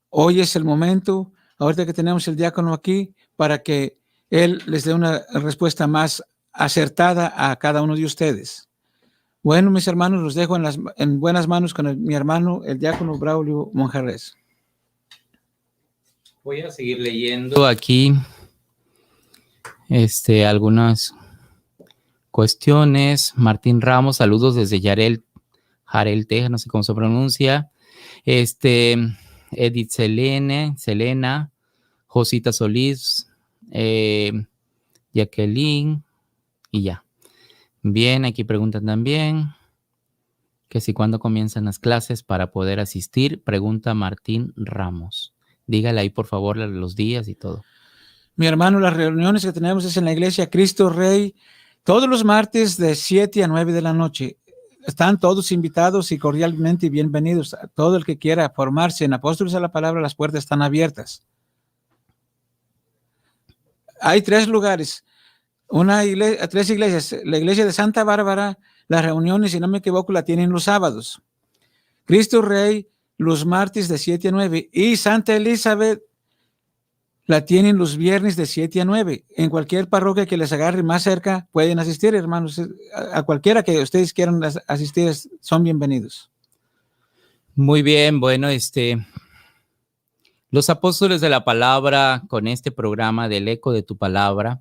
hoy es el momento, ahorita que tenemos el diácono aquí, para que él les dé una respuesta más acertada a cada uno de ustedes. Bueno, mis hermanos, los dejo en buenas manos con mi hermano, el diácono Braulio Monjarés. Voy a seguir leyendo aquí algunas cuestiones. Martín Ramos, saludos desde Jarel, Texas, no sé cómo se pronuncia. Edith Selena, Josita Solís, Jacqueline, y ya. Bien, aquí preguntan también que si cuándo comienzan las clases para poder asistir. Pregunta Martín Ramos. Dígale ahí, por favor, los días y todo. Mi hermano, las reuniones que tenemos es en la iglesia Cristo Rey, todos los martes de 7 a 9 de la noche. Están todos invitados y cordialmente bienvenidos. A todo el que quiera formarse en Apóstoles a la Palabra, las puertas están abiertas. Hay 3 lugares. 3 iglesias. La iglesia de Santa Bárbara, las reuniones, si no me equivoco, la tienen los sábados. Cristo Rey, los martes de 7 a 9. Y Santa Elizabeth la tienen los viernes de 7 a 9. En cualquier parroquia que les agarre más cerca, pueden asistir, hermanos. A cualquiera que ustedes quieran asistir, son bienvenidos. Muy bien, bueno, los apóstoles de la palabra, con este programa del Eco de tu Palabra,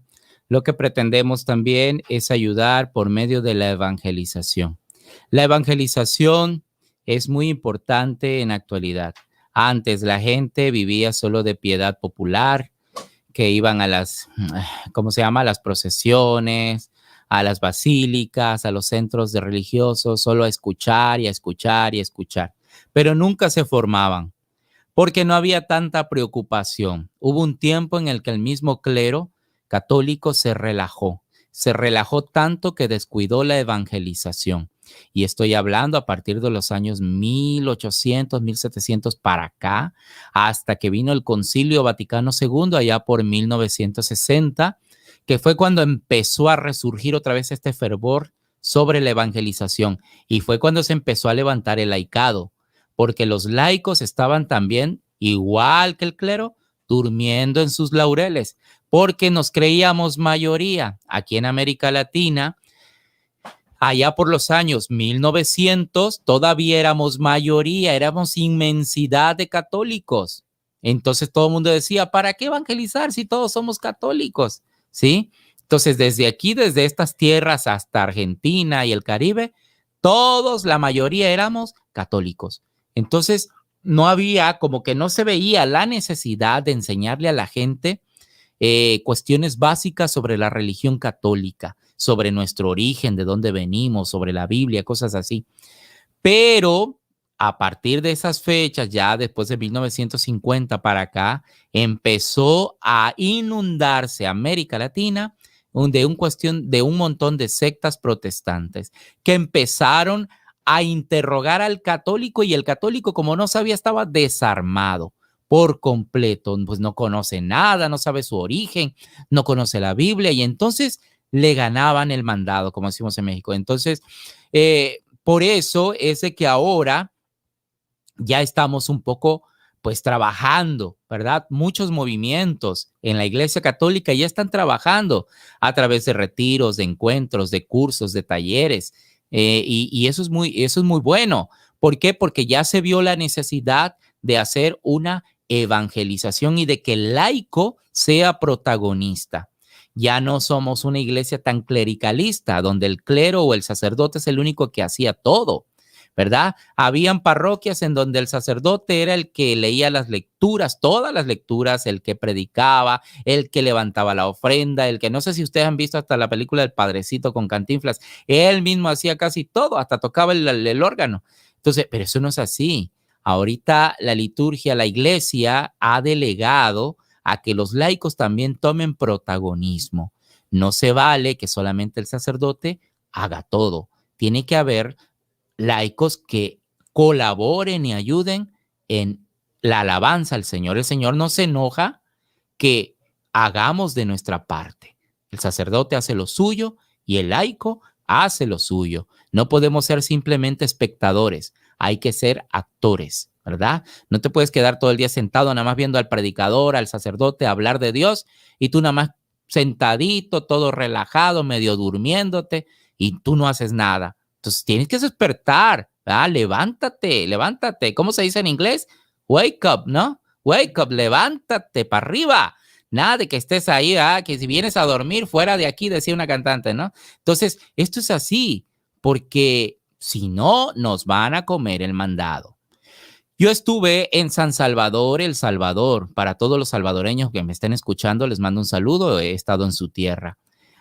lo que pretendemos también es ayudar por medio de la evangelización. La evangelización es muy importante en la actualidad. Antes la gente vivía solo de piedad popular, que iban a las, ¿cómo se llama? Las procesiones, a las basílicas, a los centros de religiosos, solo a escuchar y a escuchar y a escuchar, pero nunca se formaban, porque no había tanta preocupación. Hubo un tiempo en el que el mismo clero católico se relajó tanto que descuidó la evangelización. Y estoy hablando a partir de los años 1800, 1700 para acá, hasta que vino el Concilio Vaticano II allá por 1960, que fue cuando empezó a resurgir otra vez este fervor sobre la evangelización. Y fue cuando se empezó a levantar el laicado, porque los laicos estaban también, igual que el clero, durmiendo en sus laureles, porque nos creíamos mayoría. Aquí en América Latina, allá por los años 1900, todavía éramos mayoría, éramos inmensidad de católicos. Entonces todo el mundo decía, ¿para qué evangelizar si todos somos católicos? ¿Sí? Entonces desde aquí, desde estas tierras hasta Argentina y el Caribe, todos, la mayoría éramos católicos. Entonces no había, como que no se veía la necesidad de enseñarle a la gente cuestiones básicas sobre la religión católica, sobre nuestro origen, de dónde venimos, sobre la Biblia, cosas así. Pero a partir de esas fechas, ya después de 1950 para acá, empezó a inundarse América Latina de un montón de sectas protestantes que empezaron a interrogar al católico, y el católico, como no sabía, estaba desarmado por completo, pues no conoce nada, no sabe su origen, no conoce la Biblia, y entonces le ganaban el mandado, como decimos en México. Entonces, por eso es de que ahora ya estamos un poco, pues, trabajando, ¿verdad? Muchos movimientos en la Iglesia Católica ya están trabajando a través de retiros, de encuentros, de cursos, de talleres, y eso es muy bueno. ¿Por qué? Porque ya se vio la necesidad de hacer una evangelización y de que el laico sea protagonista. Ya no somos una iglesia tan clericalista, donde el clero o el sacerdote es el único que hacía todo, ¿verdad? Habían parroquias en donde el sacerdote era el que leía las lecturas, todas las lecturas, el que predicaba, el que levantaba la ofrenda, el que, no sé si ustedes han visto hasta la película del Padrecito con Cantinflas, él mismo hacía casi todo, hasta tocaba el órgano. Entonces, pero eso no es así. Ahorita la liturgia, la iglesia ha delegado a que los laicos también tomen protagonismo. No se vale que solamente el sacerdote haga todo. Tiene que haber laicos que colaboren y ayuden en la alabanza al Señor. El Señor no se enoja que hagamos de nuestra parte. El sacerdote hace lo suyo y el laico hace lo suyo. No podemos ser simplemente espectadores. Hay que ser actores, ¿verdad? No te puedes quedar todo el día sentado nada más viendo al predicador, al sacerdote hablar de Dios, y tú nada más sentadito, todo relajado, medio durmiéndote, y tú no haces nada. Entonces tienes que despertar, ¿verdad? Levántate, levántate. ¿Cómo se dice en inglés? Wake up, ¿no? Wake up, levántate para arriba. Nada de que estés ahí, que si vienes a dormir fuera de aquí, decía una cantante, ¿no? Entonces, esto es así, porque si no, nos van a comer el mandado. Yo estuve en San Salvador, El Salvador. Para todos los salvadoreños que me estén escuchando, les mando un saludo. He estado en su tierra.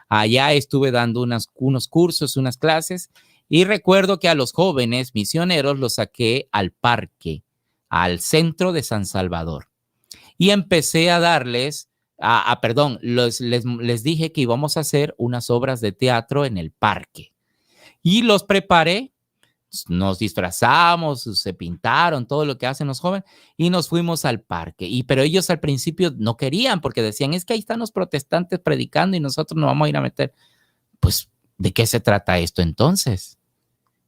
Allá estuve dando unos cursos, unas clases, y recuerdo que a los jóvenes misioneros los saqué al parque, al centro de San Salvador. Y empecé a darles, les dije que íbamos a hacer unas obras de teatro en el parque. Y los preparé, nos disfrazamos, se pintaron, todo lo que hacen los jóvenes, y nos fuimos al parque. Pero ellos al principio no querían, porque decían, es que ahí están los protestantes predicando y nosotros nos vamos a ir a meter. Pues, ¿de qué se trata esto entonces?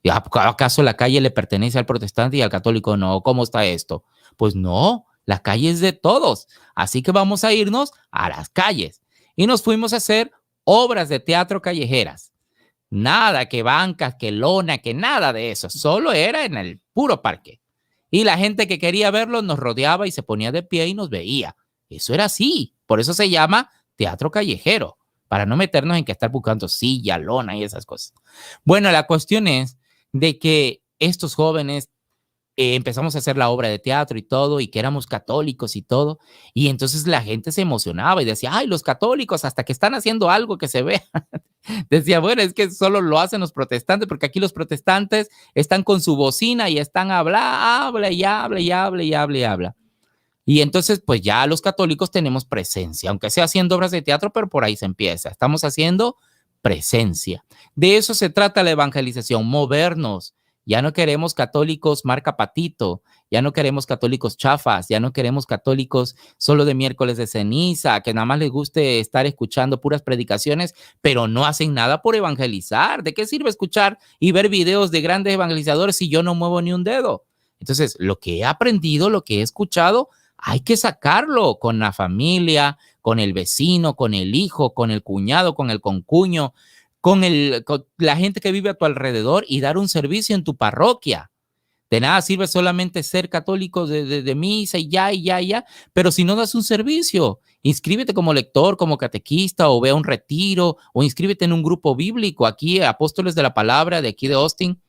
¿Acaso la calle le pertenece al protestante y al católico no? ¿Cómo está esto? Pues no, la calle es de todos. Así que vamos a irnos a las calles. Y nos fuimos a hacer obras de teatro callejeras. Nada que bancas, que lona, que nada de eso. Solo era en el puro parque. Y la gente que quería verlo nos rodeaba y se ponía de pie y nos veía. Eso era así. Por eso se llama teatro callejero, para no meternos en que estar buscando silla, lona y esas cosas. Bueno, la cuestión es de que estos jóvenes empezamos a hacer la obra de teatro y todo, y que éramos católicos y todo, y entonces la gente se emocionaba y decía, ay, los católicos hasta que están haciendo algo que se vea. Decía, bueno, es que solo lo hacen los protestantes, porque aquí los protestantes están con su bocina y están habla y habla y habla y habla y habla. Y entonces, pues ya los católicos tenemos presencia, aunque sea haciendo obras de teatro, pero por ahí se empieza. Estamos haciendo presencia. De eso se trata la evangelización, movernos. Ya no queremos católicos marca patito, ya no queremos católicos chafas, ya no queremos católicos solo de miércoles de ceniza, que nada más les guste estar escuchando puras predicaciones, pero no hacen nada por evangelizar. ¿De qué sirve escuchar y ver videos de grandes evangelizadores si yo no muevo ni un dedo? Entonces, lo que he aprendido, lo que he escuchado, hay que sacarlo con la familia, con el vecino, con el hijo, con el cuñado, con el concuño, con la gente que vive a tu alrededor y dar un servicio en tu parroquia. De nada sirve solamente ser católico de misa y ya, pero si no das un servicio, inscríbete como lector, como catequista, o ve a un retiro, o inscríbete en un grupo bíblico. Aquí, Apóstoles de la Palabra, de aquí de Austin,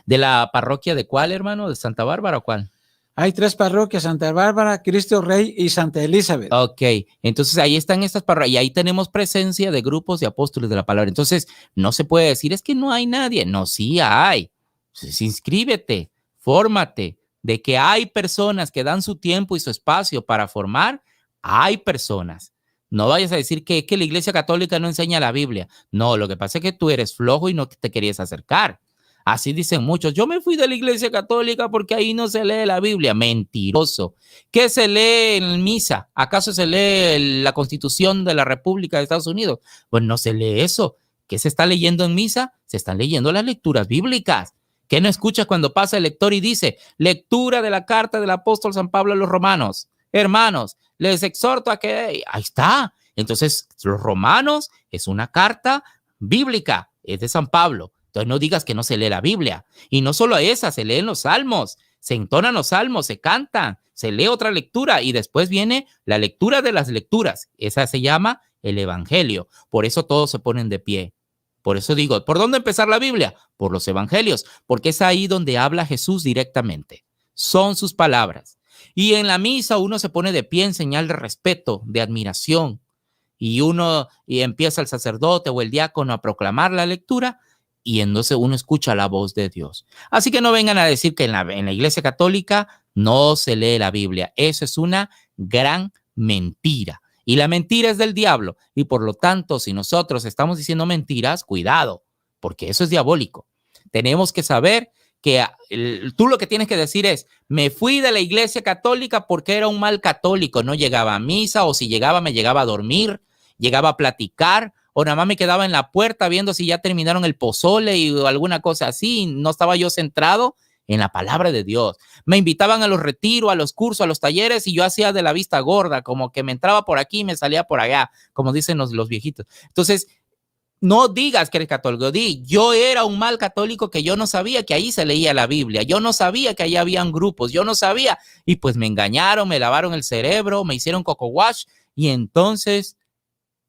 de la parroquia de ¿cuál, hermano? ¿De Santa Bárbara o cuál? Hay 3 parroquias, Santa Bárbara, Cristo Rey y Santa Elizabeth. Ok, entonces ahí están estas parroquias y ahí tenemos presencia de grupos de apóstoles de la palabra. Entonces no se puede decir, es que no hay nadie. No, sí hay. Entonces, inscríbete, fórmate. De que hay personas que dan su tiempo y su espacio para formar, hay personas. No vayas a decir que la Iglesia Católica no enseña la Biblia. No, lo que pasa es que tú eres flojo y no te querías acercar. Así dicen muchos. Yo me fui de la Iglesia Católica porque ahí no se lee la Biblia. Mentiroso. ¿Qué se lee en misa? ¿Acaso se lee la Constitución de la República de Estados Unidos? Pues no se lee eso. ¿Qué se está leyendo en misa? Se están leyendo las lecturas bíblicas. ¿Qué no escuchas cuando pasa el lector y dice, lectura de la carta del apóstol San Pablo a los romanos? Hermanos, les exhorto a que... Ahí está. Entonces, los romanos es una carta bíblica, es de San Pablo. Entonces no digas que no se lee la Biblia. Y no solo esa, se leen los salmos, se entonan los salmos, se cantan, se lee otra lectura y después viene la lectura de las lecturas. Esa se llama el Evangelio. Por eso todos se ponen de pie. Por eso digo, ¿por dónde empezar la Biblia? Por los Evangelios, porque es ahí donde habla Jesús directamente. Son sus palabras. Y en la misa uno se pone de pie en señal de respeto, de admiración. Y empieza el sacerdote o el diácono a proclamar la lectura. Y entonces uno escucha la voz de Dios. Así que no vengan a decir que en la Iglesia Católica no se lee la Biblia. Eso es una gran mentira. Y la mentira es del diablo. Y por lo tanto, si nosotros estamos diciendo mentiras, cuidado, porque eso es diabólico. Tenemos que saber que tú lo que tienes que decir es, me fui de la Iglesia Católica porque era un mal católico. No llegaba a misa, o si llegaba, me llegaba a dormir, llegaba a platicar, o nada más me quedaba en la puerta viendo si ya terminaron el pozole y alguna cosa así. No estaba yo centrado en la palabra de Dios. Me invitaban a los retiros, a los cursos, a los talleres y yo hacía de la vista gorda, como que me entraba por aquí y me salía por allá, como dicen los viejitos. Entonces, no digas que eres católico, di, yo era un mal católico que yo no sabía que ahí se leía la Biblia, yo no sabía que ahí habían grupos, yo no sabía, y pues me engañaron, me lavaron el cerebro, me hicieron coco wash, y entonces...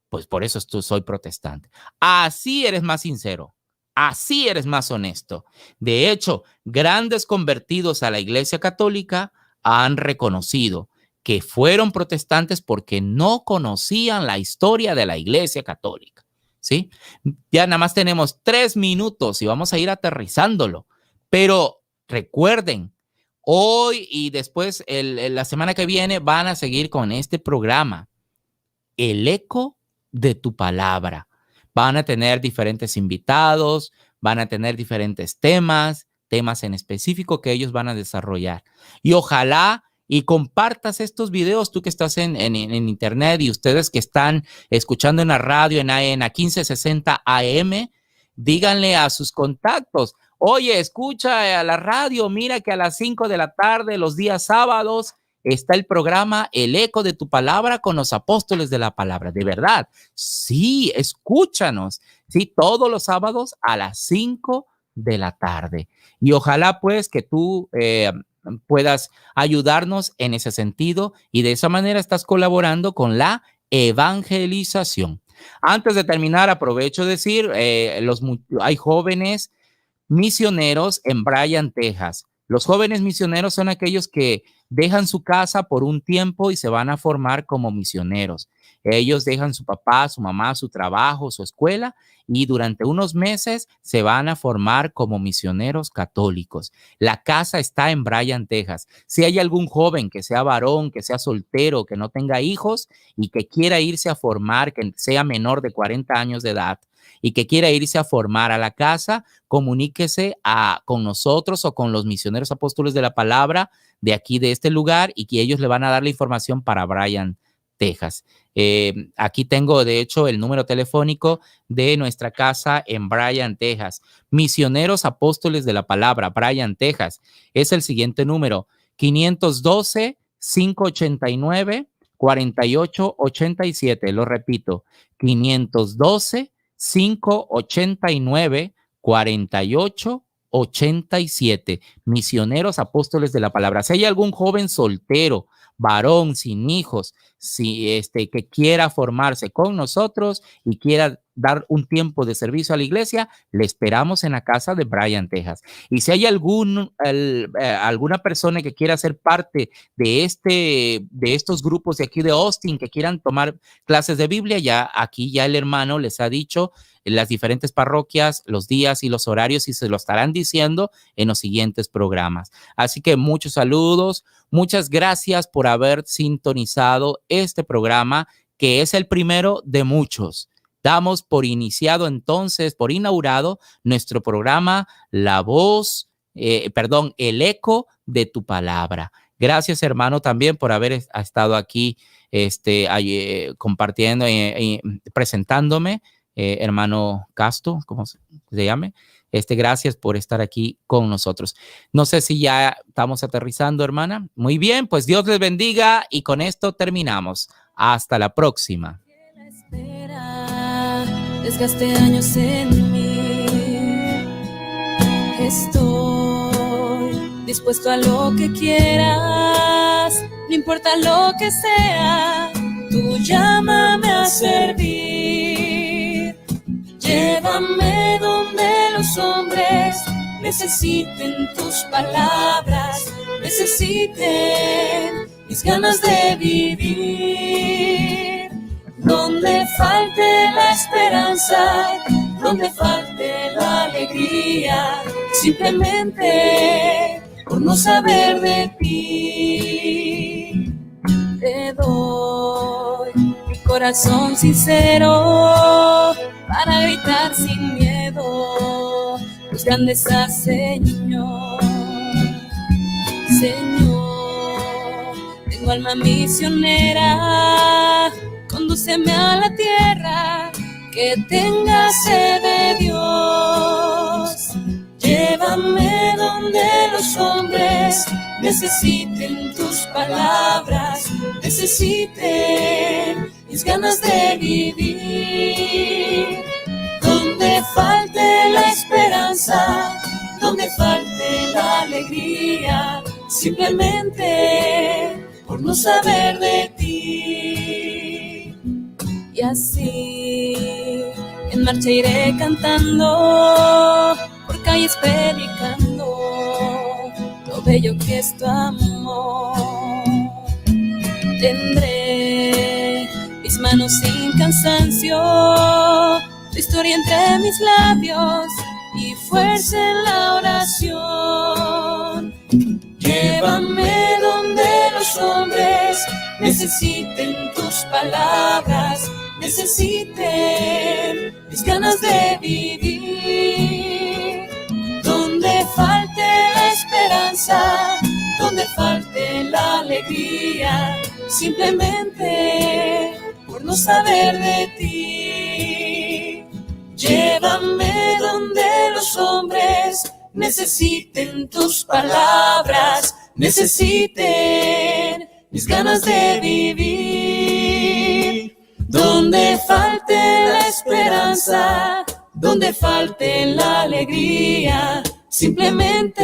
pues por eso soy protestante. Así eres más sincero, así eres más honesto. De hecho, grandes convertidos a la Iglesia Católica han reconocido que fueron protestantes porque no conocían la historia de la Iglesia Católica, ¿sí? Ya nada más tenemos 3 minutos y vamos a ir aterrizándolo. Pero recuerden, hoy y después la semana que viene van a seguir con este programa, El Eco de tu Palabra. Van a tener diferentes invitados, van a tener diferentes temas en específico que ellos van a desarrollar. Y ojalá y compartas estos videos, tú que estás en internet y ustedes que están escuchando en la radio en 1560 AM, díganle a sus contactos, oye, escucha a la radio, mira que a las 5 de la tarde, los días sábados, está el programa El Eco de tu Palabra con los apóstoles de la palabra. De verdad, sí, escúchanos, sí, todos los sábados a las 5 de la tarde. Y ojalá pues que tú puedas ayudarnos en ese sentido y de esa manera estás colaborando con la evangelización. Antes de terminar, aprovecho de decir, hay jóvenes misioneros en Bryan, Texas. Los jóvenes misioneros son aquellos que dejan su casa por un tiempo y se van a formar como misioneros. Ellos dejan su papá, su mamá, su trabajo, su escuela y durante unos meses se van a formar como misioneros católicos. La casa está en Bryan, Texas. Si hay algún joven que sea varón, que sea soltero, que no tenga hijos y que quiera irse a formar, que sea menor de 40 años de edad y que quiera irse a formar a la casa, comuníquese con nosotros o con los misioneros apóstoles de la palabra de aquí, de este lugar, y que ellos le van a dar la información para Bryan, Texas. Aquí tengo, de hecho, el número telefónico de nuestra casa en Bryan, Texas. Misioneros Apóstoles de la Palabra, Bryan, Texas. Es el siguiente número, 512-589-4887. Lo repito, 512-589-4887. Misioneros Apóstoles de la Palabra. Si hay algún joven soltero, varón, sin hijos, que quiera formarse con nosotros y quiera dar un tiempo de servicio a la iglesia, le esperamos en la casa de Bryan, Texas. Y si hay alguna persona que quiera ser parte de estos grupos de aquí de Austin, que quieran tomar clases de Biblia, aquí el hermano les ha dicho las diferentes parroquias, los días y los horarios, y se lo estarán diciendo en los siguientes programas. Así que muchos saludos, muchas gracias por haber sintonizado este programa, que es el primero de muchos. Damos por inaugurado nuestro programa El Eco de tu Palabra. Gracias, hermano, también por haber estado aquí compartiendo y presentándome. Hermano Casto, ¿cómo se llame? Gracias por estar aquí con nosotros. No sé si ya estamos aterrizando, hermana. Muy bien, pues Dios les bendiga y con esto terminamos. Hasta la próxima. Desgaste años en mí. Estoy dispuesto a lo que quieras, no importa lo que sea, tú llámame a servir. Llévame donde los hombres necesiten tus palabras, necesiten mis ganas de vivir. Donde falte la esperanza, donde falte la alegría, simplemente por no saber de ti. Te doy mi corazón sincero para gritar sin miedo tus grandezas, Señor. Señor, tengo alma misionera, condúceme a la tierra que tenga sed de Dios. Llévame donde los hombres necesiten tus palabras, necesiten mis ganas de vivir. Donde falte la esperanza, donde falte la alegría, simplemente por no saber de ti. Y así en marcha iré cantando, por calles predicando lo bello que es tu amor. Tendré mis manos sin cansancio, tu historia entre mis labios y fuerza en la oración. Llévame donde los hombres necesiten tus palabras, necesiten mis ganas de vivir. Donde falte la esperanza, donde falte la alegría, simplemente por no saber de ti. Llévame donde los hombres necesiten tus palabras, necesiten mis ganas de vivir. Donde falte la esperanza, donde falte la alegría, simplemente